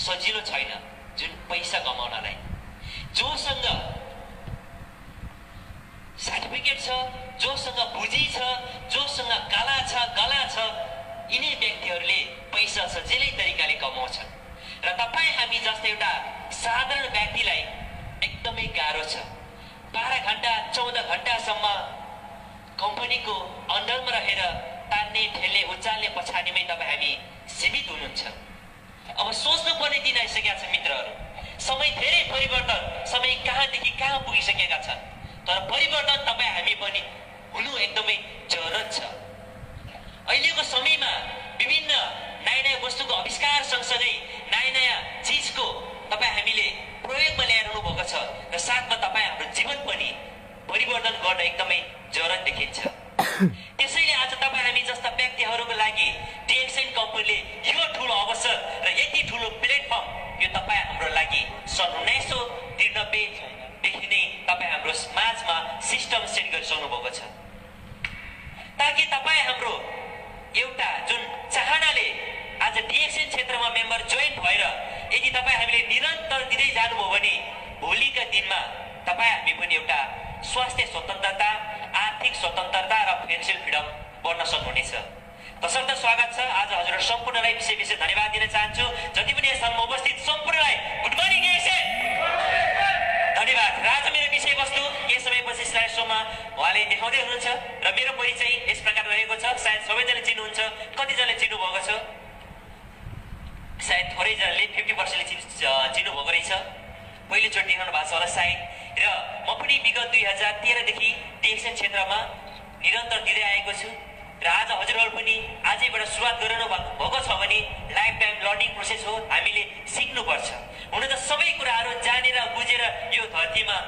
सजिलो छैन जुन पैसा कमाउनलाई। जोसँग सर्टिफिकेट छ, जोसँग बुझी छ, जोसँग कला छ, यिनै व्यक्तिहरूले पैसा सजिलै तरिकाले कमाउँछन् र तपाईँ हामी जस्तो एउटा साधारण व्यक्तिलाई एकदमै गाह्रो छ। 12 घण्टा 14 घण्टासम्म कम्पनीको अन्डरमा रहेर तान्ने ठेल्ने उचाल्ने पछाडिमै तपाईँ हामी सीमित हुनुहुन्छ। अब सोच्नुपर्ने दिन आइसकेका छ मित्रहरू। समय धेरै परिवर्तन, समय कहाँदेखि कहाँ पुगिसकेका छन्, तर परिवर्तन तपाईँ हामी पनि हुनु एकदमै जरुरत छ। अहिलेको समयमा विभिन्न नयाँ वस्तुको आविष्कार सँगसँगै नयाँ चिजको तपाईँ हामीले प्रयोगमा ल्याइरहनु भएको छ र साथमा तपाईँ हाम्रो जीवन पनि परिवर्तन गर्न एकदमै जरुरत देखिन्छ। त्यसैले आज तपाईँ हामी जस्ता व्यक्तिहरूको लागि डिएक्सएन कम्पनीले यो ठुलो अवसर र यति ठुलो प्लेटफर्म यो तपाईँ हाम्रो लागि सन् 1993 देखि नै तपाईँ हाम्रो माझमा सिस्टम सेट गरिसक्नु भएको छ ताकि तपाईँ हाम्रो एउटा जुन चाहनाले आज डिएक्सएन क्षेत्रमा मेम्बर जोइन भएर यदि तपाईँ हामीले निरन्तर दिँदै जानुभयो भने भोलिका दिनमा तपाईँ हामी पनि एउटा स्वास्थ्य स्वतन्त्रता, आर्थिक स्वतन्त्रता र फाइनेन्सियल फ्रिडम बन्न सक्नुहुनेछ। तसर्थ स्वागत छ। आज हजुरहरू सम्पूर्णलाई विशेष धन्यवाद दिन चाहन्छु। जति पनि यस स्थानमा उपस्थित सम्पूर्णलाई गुड मर्निङ डिएक्सएन। धन्यवाद। र आज मेरो विषयवस्तु केही समयपछि स्लाइड शोमा उहाँले देखाउँदै हुनुहुन्छ र मेरो परिचय यस प्रकार रहेको छ। सायद सबैजनाले चिन्नुहुन्छ, कतिजनाले चिन्नुभएको छ, सायद थोरैजनाले 50%ले चिन्नुभएको रहेछ। पहिलोचोटि देखाउनु भएको छ होला सायद। र म पनि विगत 2013 देखि डिएक्सएन क्षेत्रमा निरन्तर दिँदै आएको छु र आज हजुरहरू पनि आजैबाट सुरुवात गरिरहनु भएको छ भने लाइफ टाइम लर्निङ प्रोसेस हो। हामीले सिक्नुपर्छ। हुन त सबै कुराहरू जानेर बुझेर यो धरतीमा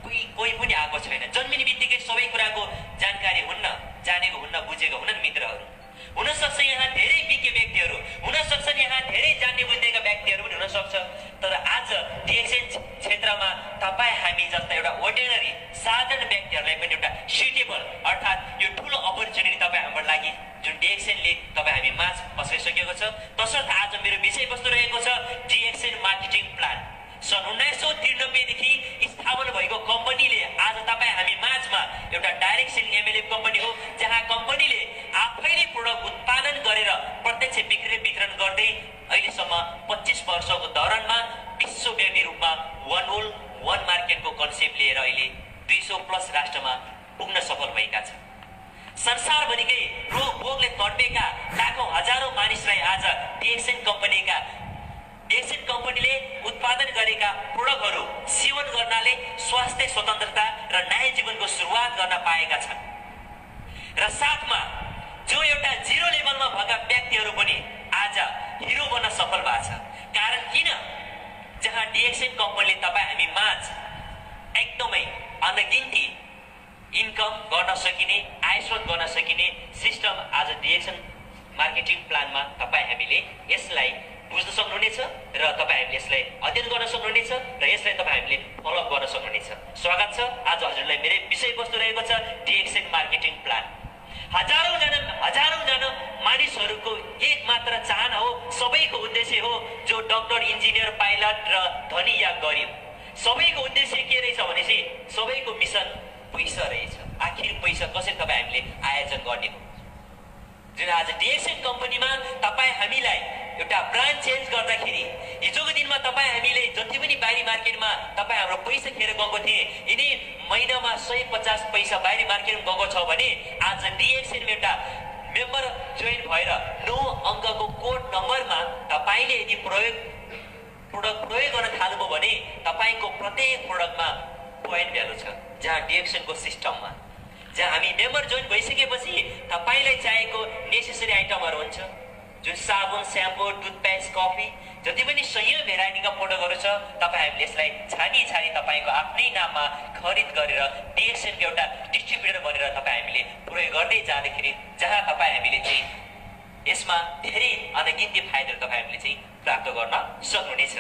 कोही पनि आएको छैन। जन्मिने बित्तिकै सबै कुराको जानकारी हुन्न, जानेको हुन्न, बुझेको हुनन् मित्रहरू। हुनसक्छ यहाँ धेरै विज्ञ व्यक्तिहरू, हुनसक्छन् यहाँ धेरै जान्ने बुझ्नेका व्यक्तिहरू पनि हुनसक्छ, तर आज डिएक्सएन क्षेत्रमा तपाईँ हामी जस्ता एउटा अर्डिनरी साधारण व्यक्तिहरूलाई पनि एउटा सुटेबल अर्थात् यो ठुलो अपर्च्युनिटी तपाईँ हाम्रो लागि जुन डिएक्सएनले तपाईँ हामी माझ पस्किसकेको छ। तसर्थ आज मेरो विषयवस्तु रहेको छ डिएक्सएन मार्केटिङ प्लान। सन् 1993 देखि स्थापना भएको कम्पनीले आज तपाईँ हामी माझमा एउटा डाइरेक्ट सेलिङ एमएलएम कम्पनी हो, जहाँ कम्पनीले आफैले प्रोडक्ट उत्पादन गरेर प्रत्यक्ष बिक्री वितरण गर्दै अहिलेसम्म 25 वर्षको दौरानमा विश्वव्यापी रूपमा वन वर्ल्ड वन मार्केटको कन्सेप्ट लिएर अहिले 200+ राष्ट्रमा पुग्न सफल भएका छन्। संसारभरिकै रोग भोगले तड्पेका लाखौं हजारौं मानिसलाई आज डिएक्सएन कम्पनीले उत्पादन गरेका प्रोडक्टहरू सेवन गर्नाले स्वास्थ्य स्वतन्त्रता र नयाँ जीवनको सुरुवात गर्न पाएका छन्। र साथमा जो एउटा जिरो लेभलमा भएका व्यक्तिहरू पनि आज हिरो बन्न सफल भएको छ। कारण किन? जहाँ डिएक्सएन कम्पनीले तपाईँ हामी माझ एकदमै अनगिन्ती इन्कम गर्न सकिने, आय स्रोत गर्न सकिने सिस्टम आज डिएक्सएन मार्केटिङ प्लानमा तपाईँ हामीले यसलाई बुझ्न सक्नुहुनेछ र तपाईँ हामीले यसलाई अध्ययन गर्न सक्नुहुनेछ र यसलाई तपाईँ हामीले फलोअप गर्न सक्नुहुनेछ। स्वागत छ। आज हजुरलाई मेरो विषयवस्तु रहेको छ डिएक्सएन मार्केटिङ प्लान। हजारौं जना मानिसहरूको एक मात्र चाहना हो, सबैको उद्देश्य हो, जो डक्टर, इन्जिनियर, पाइलट र धनी या गरिब सबैको उद्देश्य के रहेछ भनेपछि सबैको मिसन पैसा रहेछ। आखिर पैसा कसरी तपाईँ हामीले आयोजन गर्ने हो। जुन आज डिएक्सएन कम्पनीमा तपाईँ हामीलाई एउटा ब्रान्ड चेन्ज गर्दाखेरि हिजोको दिनमा तपाईँ हामीले जति पनि बाहिरी मार्केटमा तपाईँ हाम्रो पैसा खेर गएको थिए, यिनी महिनामा 150 पैसा बाहिरी मार्केटमा गएको छ भने आज डिएक्सएनमा एउटा मेम्बर जोइन भएर 9 अङ्कको कोड नम्बरमा तपाईँले यदि प्रोडक्ट प्रयोग गर्न थाल्नुभयो भने तपाईँको प्रत्येक प्रोडक्टमा पोइन्ट भ्यालु छ। जहाँ डिएक्सएनको सिस्टममा जहाँ हामी मेम्बर जोइन भइसकेपछि तपाईँलाई चाहिएको नेसेसरी आइटमहरू हुन्छ, जुन साबुन, स्याम्पू, टुथपेस्ट, कफी, जति पनि सयौं भेराइटीका प्रोडक्टहरू छ, तपाईँ हामीले यसलाई छानी तपाईँको आफ्नै नाममा खरिद गरेर डिएक्सएनको एउटा डिस्ट्रिब्युटर बनेर तपाईँ हामीले प्रयोग गर्दै जाँदाखेरि जहाँ तपाईँ हामीले चाहिँ यसमा धेरै अनगिन्ती फाइदाहरू तपाईँ हामीले चाहिँ प्राप्त गर्न सक्नुहुनेछ।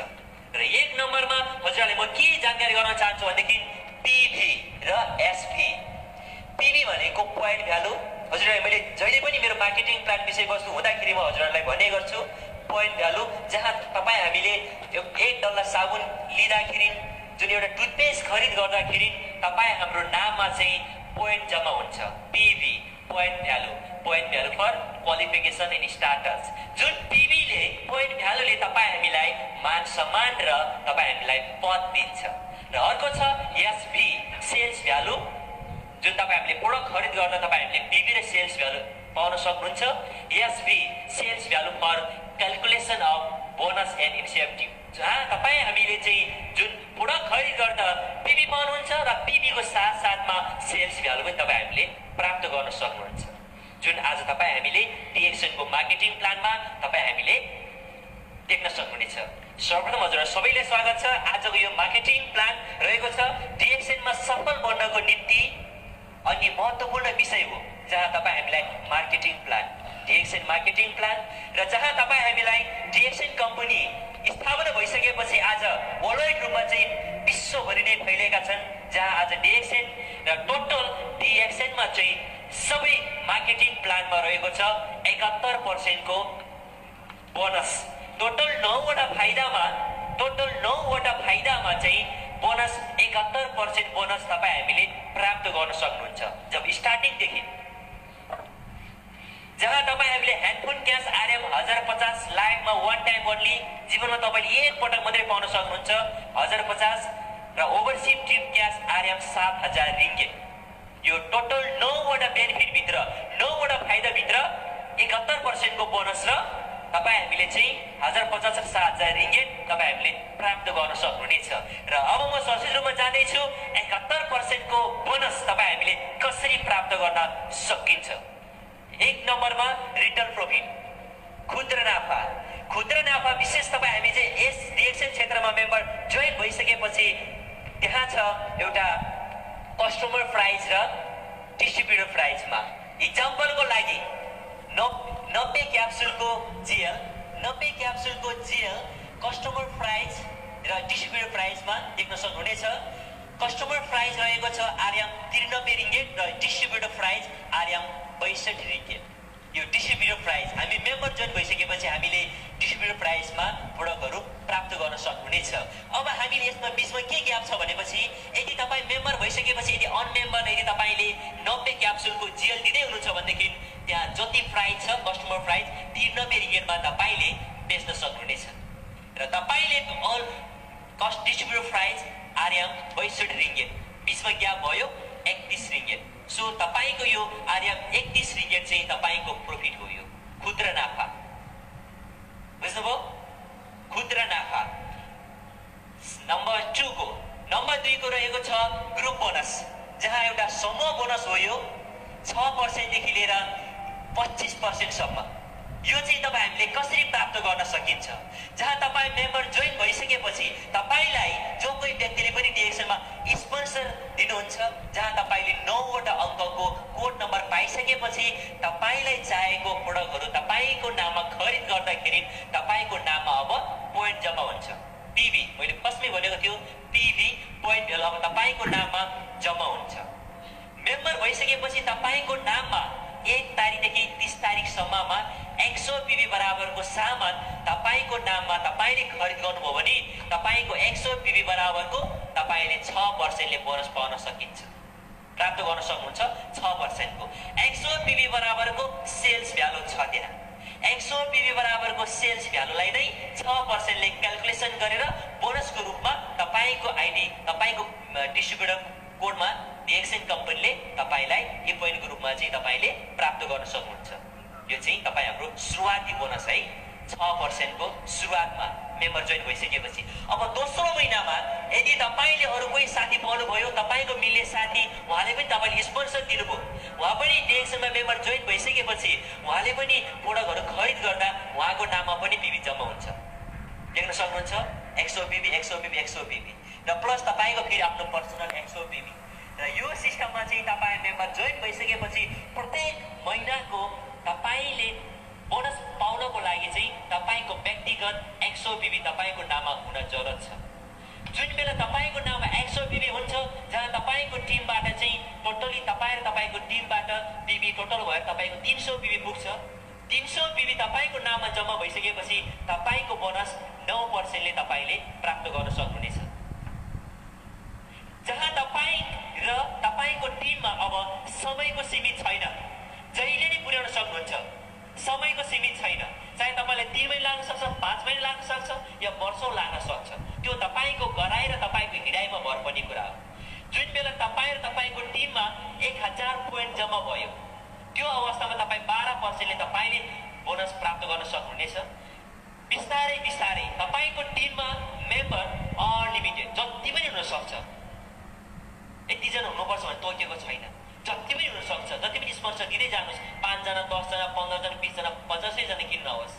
र 1 नम्बरमा हजुरहरूले म के जानकारी गराउन चाहन्छु भनेदेखि पीभी र एसपी। पीभी भनेको पोइन्ट भ्यालु। हजुरलाई मैले जहिले पनि मेरो मार्केटिङ प्लान विषयवस्तु हुँदाखेरि म हजुरहरूलाई भन्ने गर्छु पोइन्ट भ्यालु जहाँ तपाईँ हामीले $8 साबुन लिँदाखेरि जुन एउटा टुथपेस्ट खरिद गर्दाखेरि तपाईँ हाम्रो नाममा चाहिँ पोइन्ट जम्मा हुन्छ PV point value for qualification in starters जुन पीवीले पोइन्ट भ्यालुले तपाईँ हामीलाई मान सम्मान र तपाईँ हामीलाई पद दिन्छ र अर्को छ एसभी सेल्स भ्यालु जुन तपाईँ हामीले प्रोडक्ट खरिद गर्दा तपाईँ हामीले पीवी र सेल्स भ्यालु पाउन सक्नुहुन्छ SV sales value for calculation of bonus and incentive जहाँ तपाईँ हामीले चाहिँ जुन प्रोडक्ट खरिद गर्दा पीवी पाउनुहुन्छ र पीवीको साथसाथमा सेल्स भ्यालु पनि तपाईँ हामीले प्राप्त गर्न सक्नुहुन्छ जुन आज तपाईँ हामीले डिएक्सनको मार्केटिङ प्लानमा तपाईँ हामीले देख्न सक्नुहुनेछ सर्वप्रथम हजुरहरू सबैले स्वागत छ आजको यो मार्केटिङ प्लान रहेको छ डिएक्सनमा सफल बन्नको निम्ति अनि महत्त्वपूर्ण विषय हो जहाँ तपाईँ हामीलाई marketing plan DXN marketing plan र जहाँ तपाईँ हामीलाई डिएक्सन कम्पनी स्थापना भइसकेपछि आज वर्ल्डवाइड रूपमा चाहिँ विश्वभरि नै फैलिएका छन् जहाँ आज डिएक्सन र टोटल डिएक्सनमा चाहिँ सबै मार्केटिङ प्लानमा रहेको छ 71% को बोनस टोटल 9वटा फाइदामा चाहिँ बोनस 71% बोनस तपाईँ हामीले प्राप्त गर्न सक्नुहुन्छ जब स्टार्टिङदेखि जहाँ तपाईँ हामीले ह्यान्डफोन क्यास आरएम 1050 लाखमा वान टाइम ओन्ली जीवनमा तपाईँले एक पटक मात्रै पाउन सक्नुहुन्छ 1050 र overseas trip cash RM 7000 ringgit यो टोटल 9वटा बेनिफिट भित्र 9वटा फाइदा भित्र 71% को बोनस र तपाईँ हामीले चाहिँ 1050 र 7000 रिङ्गिट तपाईँ हामीले प्राप्त गर्न सक्नुहुनेछ र अब म सजिलो रूपमा जाँदैछु 71% को बोनस तपाईँ हामीले कसरी प्राप्त गर्न सकिन्छ एक नम्बरमा रिटेल प्रॉफिट खुद्रा नाफा विशेष तपाईँ हामी चाहिँ यस डिएक्सन क्षेत्रमा मेम्बर जोइन भइसकेपछि त्यहाँ छ एउटा कस्टमर प्राइस र डिस्ट्रिब्युटर प्राइसमा इक्जाम्पलको लागि 90 क्याप्सुलको जेल कस्टमर प्राइस र डिस्ट्रिब्युटर प्राइसमा देख्न सक्नुहुनेछ कस्टमर प्राइस रहेको छ आरएम 93 रिङ्गिट र डिस्ट्रिब्युटर प्राइस आरएम 62 रिङ्गिट यो डिस्ट्रिब्युटर प्राइस हामी मेम्बर जोइन भइसकेपछि हामीले डिस्ट्रिब्युटर प्राइसमा प्रोडक्टहरू प्राप्त गर्न सक्नुहुनेछ अब हामीले यसमा बिचमा के ग्याप छ भनेपछि यदि तपाईँ मेम्बर भइसकेपछि यदि अनमेम्बर यदि तपाईँले 90 क्याप्सुलको जेल दिँदै हुनुहुन्छ भनेदेखि त्यहाँ जति प्राइस छ कस्टमर प्राइस 93 रिङ्गिटमा तपाईँले बेच्न सक्नुहुनेछ र तपाईँले all cost distributor price RM 62 ringgit बिचमा ग्याप भयो 31 रिङ्गिट सो तपाईँको यो आरएम 31 रिङ्गिट चाहिँ तपाईँको प्रॉफिट हो यो खुद्रा नाफा बुझ्नुभयो खुद्रा नाफा नम्बर 2 को रहेको छ ग्रुप बोनस जहाँ एउटा समूह बोनस हो यो 6% देखि लिएर 25% सम्म यो चाहिँ तपाईँ हामीले कसरी प्राप्त गर्न सकिन्छ जहाँ तपाईँ मेम्बर जोइन भइसकेपछि तपाईँलाई जो कोही व्यक्तिले पनि डिएक्सनमा स्पोन्सर दिनुहुन्छ जहाँ तपाईँले 9वटा अङ्कको कोड नम्बर पाइसकेपछि तपाईँलाई चाहेको प्रोडक्टहरू तपाईँको नाममा खरिद गर्दाखेरि तपाईँको नाममा अब पोइन्ट जम्मा हुन्छ पीवी मैले फर्स्टमै भनेको थियो पीवी पोइन्ट अब तपाईँको नाममा जम्मा हुन्छ मेम्बर भइसकेपछि तपाईँको नाममा 1 तारिखदेखि 30 तारिखसम्ममा 100 पीवी बराबरको सामान तपाईँको नाममा तपाईँले खरिद गर्नुभयो भने तपाईँको 100 पीवी बराबरको तपाईँले 6%ले बोनस पाउन सकिन्छ प्राप्त गर्न सक्नुहुन्छ 6% को 100 पीवी बराबरको सेल्स भ्यालु छ त्यहाँ 100 पीवी बराबरको सेल्स भ्यालुलाई नै 6%ले क्याल्कुलेसन गरेर बोनसको रूपमा तपाईँको आइडी तपाईँको डिस्ट्रिब्युटर कोडमा डिएक्सन कम्पनीले तपाईँलाई यो पोइन्टको रूपमा चाहिँ तपाईँले प्राप्त गर्न सक्नुहुन्छ यो चाहिँ तपाईँ हाम्रो सुरुवाती बोनस है 6% को सुरुवातमा मेम्बर जोइन भइसकेपछि अब दोस्रो महिनामा यदि तपाईँले अरू कोही साथी पाउनुभयो तपाईँको मिल्ने साथी उहाँले पनि तपाईँले स्पोन्सर दिनुभयो उहाँ पनि डिएक्सनमा मेम्बर जोइन भइसकेपछि उहाँले पनि प्रोडक्टहरू खरिद गर्दा उहाँको नाममा पनि पीवी जम्मा हुन्छ देख्न सक्नुहुन्छ 100 पीवी र प्लस तपाईँको फेरि आफ्नो पर्सनल 100 पीवी र यो सिस्टममा चाहिँ तपाईँ मेम्बर जोइन भइसकेपछि प्रत्येक महिनाको तपाईँले बोनस पाउनको लागि चाहिँ तपाईँको व्यक्तिगत 100 पीवी तपाईँको नाममा हुन जरुरत छ जुन बेला तपाईँको नाममा 100 पीवी हुन्छ जहाँ तपाईँको टिमबाट चाहिँ टोटली तपाईँ र तपाईँको टिमबाट पीवी टोटल भएर तपाईँको 300 पीवी पुग्छ 300 बिबी तपाईको नाममा जम्मा भइसकेपछि तपाईको बोनस 9% ले तपाईले प्राप्त गर्न सक्नुहुनेछ। जहाँ तपाई र तपाईको टिममा अब समयको सीमित छैन, जहिले नै पुर्याउन सक्नुहुन्छ। समयको सीमित छैन, चाहे तपाईलाई 3 महिना लाग्न सक्छ, 5 महिना लाग्न सक्छ या वर्षौं लाग्न सक्छ। त्यो तपाईको गराइ र तपाईको हिँडाइमा भर पर्ने कुरा हो। जुन बेला तपाई र तपाईको टिममा 1000 पोइन्ट जम्मा भयो, त्यो अवस्थामा तपाई 12% ले तपाईले बोनस प्राप्त गर्न सक्नुहुनेछ। बिस्तारै बिस्तारै तपाईको टिममा मेम्बर अनलिमिटेड जति पनि हुन सक्छ। यति जना हुनुपर्छ भने तोकेको छैन, जति पनि हुन सक्छ। जति पनि स्पोन्सर दिँदै जानुहोस्, 5 जना 10 जना 15 जना 20 जना 50 जना किन नहोस्।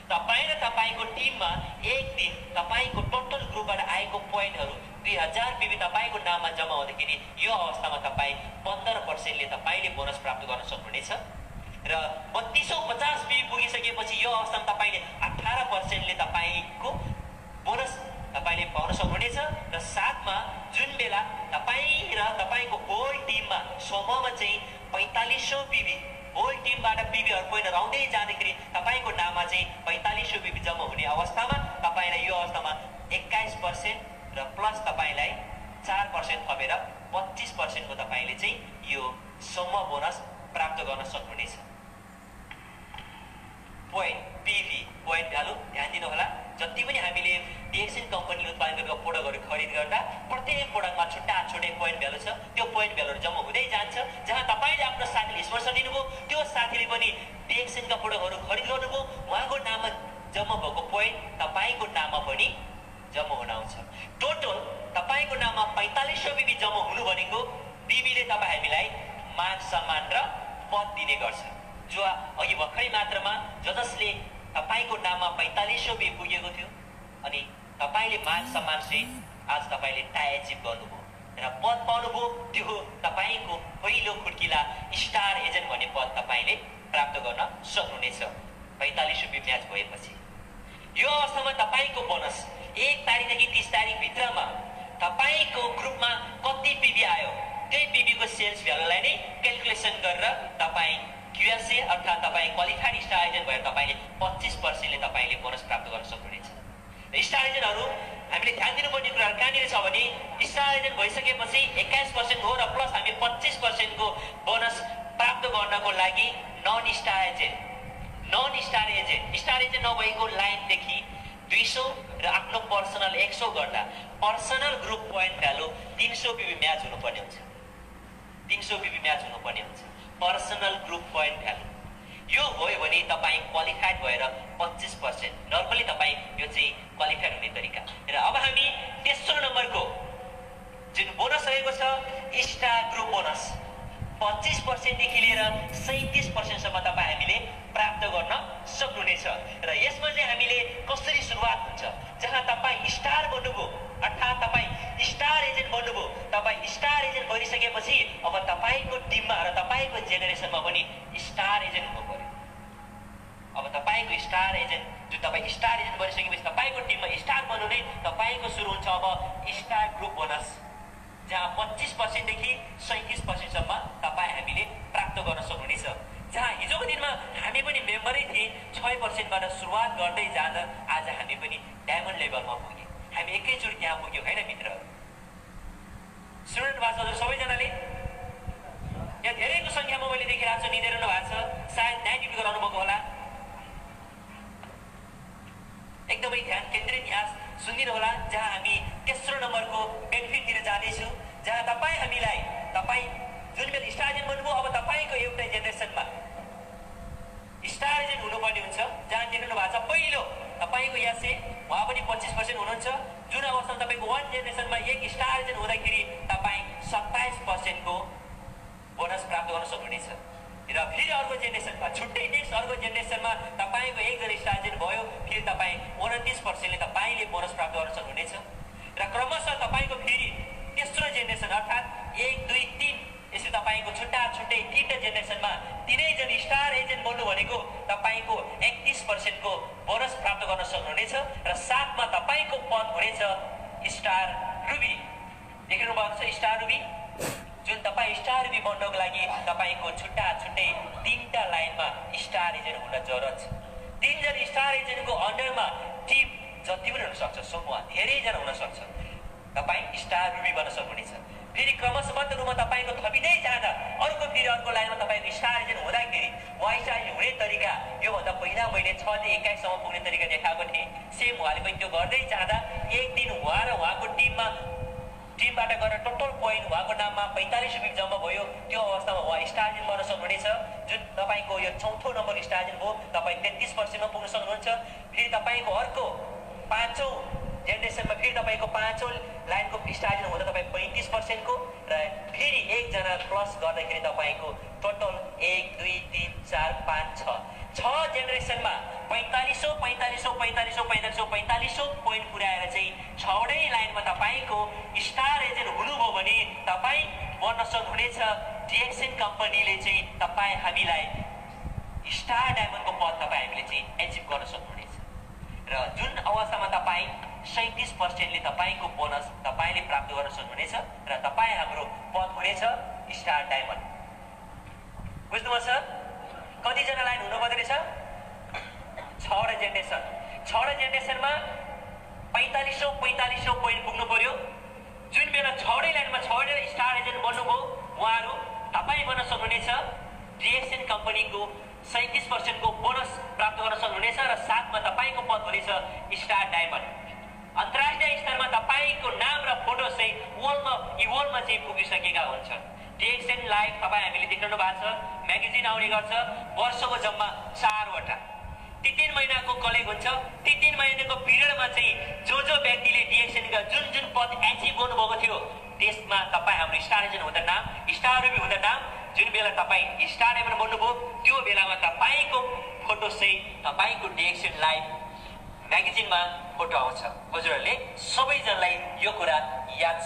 तपाई र तपाईको टिममा एक दिन तपाईको टोटल ग्रुपबाट आएको पोइन्टहरु 2000 बिबी तपाईको नाममा जम्मा हुँदाखेरि यो अवस्थामा तपाई 15% ले तपाईले बोनस प्राप्त गर्न सक्नुहुनेछ। र 3250 बिबी पुगिसकेपछि यो अवस्थामा तपाईले 18% ले तपाईको बोनस तपाईले पाउन सक्नुहुनेछ। र साथमा जुन बेला तपाई र तपाईको होल टिममा समूहमा चाहिँ 4500 बिबी होल टिमबाट बिबीहरु पोइन्टहरु आउँदै जाँदाखेरि तपाईको नाममा चाहिँ 4500 बिबी जम्मा हुने अवस्थामा तपाईलाई यो अवस्थामा 21% र प्लस तपाईलाई 4% थपेर 25% को तपाईले चाहिँ यो समूह बोनस प्राप्त गर्न सक्नुहुनेछ। पोइन्ट पीवी पोइन्ट भ्यालु ध्यान दिनु होला। जति पनि हामीले डिएक्सन कम्पनी उत्पादन गरेको प्रोडक्टहरु खरिद गर्दा प्रत्येक प्रोडक्टमा छुट्टा छुट्टै पोइन्ट भ्यालु छ। त्यो पोइन्ट भ्यालुहरु जम्मा हुँदै जान्छ। जहाँ तपाईले आफ्नो साथीले स्पोन्सर दिनुभयो, त्यो साथीले पनि डिएक्सनका प्रोडक्टहरु खरिद गर्नुभयो, उहाँको नाममा जम्मा भएको पोइन्ट तपाईको नाममा पनि जम्मा हुन आउँछ। टोटल तपाईको नाममा 4500 बिबी जम्मा हुनु भनेको बिबीले तपाई हामीलाई मान सम्मान र पद दिने गर्छ। जो अघि भर्खरै मात्रामा जसले तपाईको नाममा 4500 बिबी पुगेको थियो अनि तपाईले मान सम्मान सहित आज तपाईले टाई अचिभ गर्नुभयो र पद पाउनुभयो। त्यो तपाईको पहिलो खुड्किला स्टार एजेन्ट भन्ने पद तपाईले प्राप्त गर्न सक्नुहुनेछ 4500 बिबी म्याच भएपछि। यो अवस्थामा तपाईको बोनस 1 तारिखदेखि 30 तारिख भित्रमा तपाईको ग्रुपमा कति बिबी आयो त्यही बिबीको सेल्स भ्यालुलाई नै क्याल्कुलेसन गरेर तपाई क्यूएसए अर्थात् तपाई क्वालिफाइड स्टार एजेन्ट भएर तपाईले 25% ले तपाईले बोनस प्राप्त गर्न सक्नुहुनेछ। र स्टार एजेन्टहरु हामीले ध्यान दिनुपर्ने कुरा कहाँनिर छ भने स्टार एजेन्ट भइसकेपछि 21% हो र प्लस हामी 25% को बोनस प्राप्त गर्नको लागि नन स्टार एजेन्ट नभएको लाइनदेखि 200 र आफ्नो पर्सनल 100 गर्दा personal group point value 300 BB match हुनुपर्ने हुन्छ। 300 बिबी म्याच हुनुपर्ने हुन्छ पर्सनल ग्रुप पोइन्ट भ्यालु। यो भयो भने तपाई क्वालिफाइड भएर 25% नर्मली तपाई यो चाहिँ क्वालिफाइड हुने तरिका। र अब हामी तेस्रो नम्बरको जुन बोनस रहेको छ स्टार ग्रुप बोनस 25% देखि लिएर 37% सम्म तपाई हामीले प्राप्त गर्न सक्नुहुनेछ। र यसमा चाहिँ हामीले कसरी सुरुवात हुन्छ, जहाँ तपाई स्टार बन्नुभयो अर्थात् तपाई स्टार एजेन्ट बन्नुभयो, तपाई स्टार एजेन्ट बनिसकेपछि अब तपाईको टिममा र तपाईको जेनेरेसनमा पनि स्टार एजेन्ट हुनु पर्यो। अब तपाईको स्टार एजेन्ट जुन तपाई स्टार एजेन्ट बनिसकेपछि तपाईको टिममा स्टार बन्नु नै तपाईको सुरु हुन्छ अब स्टार ग्रुप बोनस, जहाँ 25% देखि 37% सम्म तपाई हामीले प्राप्त गर्न सक्नुहुनेछ। जहाँ हिजोको दिनमा हामी पनि मेम्बरै थिए, 6% बाट सुरुवात गर्दै जाँदा आज हामी पनि डायमन्ड लेभलमा पुग्यौं। हामी एकैचोटि त्यहाँ पुग्यौं हैन मित्रहरु? स्टुडेन्ट भाषाहरु सबैजनाले यहाँ धेरैको संख्यामा मैले देखिरहेको छु निदेरनु भएको छ, सायद 90 गराउनु भएको होला। एकदमै ध्यान केन्द्रित यहाँ सुनिदिनु होला। जहाँ हामी तेस्रो नम्बरको बेनिफिटतिर जाँदैछु, जहाँ तपाई हामीलाई तपाई जुन बेला स्टार एजेन्ट बन्नुभयो अब तपाईको एउटा जेनेरेसनमा स्टार एजेन्ट हुनुपर्ने हुन्छ। जहाँ देख्नु भएको छ पहिलो तपाईको यासे उहाँ पनि 25% हुनुहुन्छ। जुन अवस्थामा तपाईको 1 जेनेरेसनमा एक स्टार एजेन्ट हुँदाखेरि तपाई 27% को बोनस प्राप्त गर्न सक्नुहुनेछ। र फेरि अर्को जेनेरेसनमा छुट्टै नेक्स्ट अर्को जेनेरेसनमा तपाईको एकजना स्टार एजेन्ट भयो, फेरि तपाई 29% ले तपाईले बोनस प्राप्त गर्न सक्नुहुनेछ। र क्रमशः तपाईको फेरि तेस्रो जेनेरेसन अर्थात् 1 2 3 यसरी तपाईको छुट्टा छुट्टै 3टा जेनेरेसनमा 3 जना स्टार एजेन्ट बन्नु भनेको तपाईको 31% को बोनस प्राप्त गर्न सक्नुहुनेछ। र साथमा तपाईको पद हुनेछ स्टार रुबी। देख्नु भएको छ स्टार रुबी, जुन तपाई स्टार रुबी बन्नको लागि तपाईको छुट्टा छुट्टै 3टा लाइनमा स्टार एजेन्ट एजेन्ट हुन जरुरत छ। 3 जना स्टार एजेन्टको अन्डरमा टिम जति पनि हुन सक्छ, समूह धेरैजना हुन सक्छ। तपाईँ स्टार रुबी बन्न सक्नुहुनेछ। फेरि क्रमशबद्ध रूपमा तपाईँको थपिँदै जाँदा अर्को फेरि अर्को लाइनमा तपाईँको स्टार एजेन्ट हुँदाखेरि उहाँ स्टार एजेन्ट हुने तरिका योभन्दा पहिला मैले 6 देखि 21 सम्म पुग्ने तरिका देखाएको थिएँ। सेम उहाँले पनि त्यो गर्दै जाँदा एक दिन उहाँ र उहाँको टिमबाट गरेर टोटल पोइन्ट उहाँको नाममा 45 रुपियाँ जम्मा भयो। त्यो अवस्थामा उहाँ स्टार एजेन्ट बन्न सक्नुहुनेछ। जुन तपाईँको यो चौथो नम्बर स्टार एजेन्ट हो, तपाईँ 33% मा पुग्न सक्नुहुन्छ। फेरि तपाईँको अर्को 5औं जेनेरेसनमा फेरि तपाईँको 5औं लाइनको स्टार एजेन्ट हुँदा तपाईँ 35% को र फेरि एकजना प्लस गर्दाखेरि तपाईँको टोटल 1 2 3 4 5 6 जेनेरेसनमा 4500 पोइन्ट पुर्याएर चाहिँ 6वटै लाइनमा तपाईँको स्टार एजेन्ट हुनुभयो भने तपाईँ बन्न सक्नुहुनेछ। डिएक्सन कम्पनीले चाहिँ तपाईँ हामीलाई स्टार डायमन्डको पद तपाईँ हामीले चाहिँ एचिभ गर्न सक्नुहुनेछ। र जुन अवस्थामा तपाईँ 37%ले तपाईँको बोनस तपाईँले प्राप्त गर्न सक्नुहुनेछ र तपाईँ हाम्रो पद हुनेछ स्टार डायमन्ड। बुझ्नुभयो सर? कतिजना लाइन हुनुपर्दो रहेछ? 6वटा जेनेरेसन। 6वटा जेनेरेसनमा 4500 पोइन्ट पुग्नु पर्यो। जुन बेला 6वटै लाइनमा 6वटा स्टार एजेन्ट बन्नुभयो उहाँहरू तपाईँ बन्न सक्नुहुनेछ। डिएक्सन कम्पनीको 37% को बोनस प्राप्त गर्न सक्नुहुनेछ र साथमा तपाईँको पद हुनेछ स्टार डायमन्ड। अन्तर्राष्ट्रिय स्तरमा तपाईँको नाम र फोटो चाहिँ इवोलमा चाहिँ पुगिसकेका हुन्छ। डिएक्सन लाइभ तपाईँ हामीले देख्नु भएको छ, म्यागजिन आउने गर्छ। वर्षको जम्मा 4वटा। ती 3 महिनाको कलेक्ट हुन्छ। ती 3 महिनाको पिरियडमा चाहिँ जो व्यक्तिले डिएक्सनका जुन पद एचिभ गर्नुभएको थियो त्यसमा तपाईँ हाम्रो स्टार एजेन्ट हुँदा नाम, स्टार रुबी हुँदा नाम, जुन बेला तपाईँ स्टार एजेन्ट बन्नुभयो त्यो बेलामा तपाईँको फोटो चाहिँ तपाईँको डिएक्सन लाइभ म्यागजिनमा फोटो आउँछ। हजुरहरूले सबैजनालाई यो कुरा याद छ।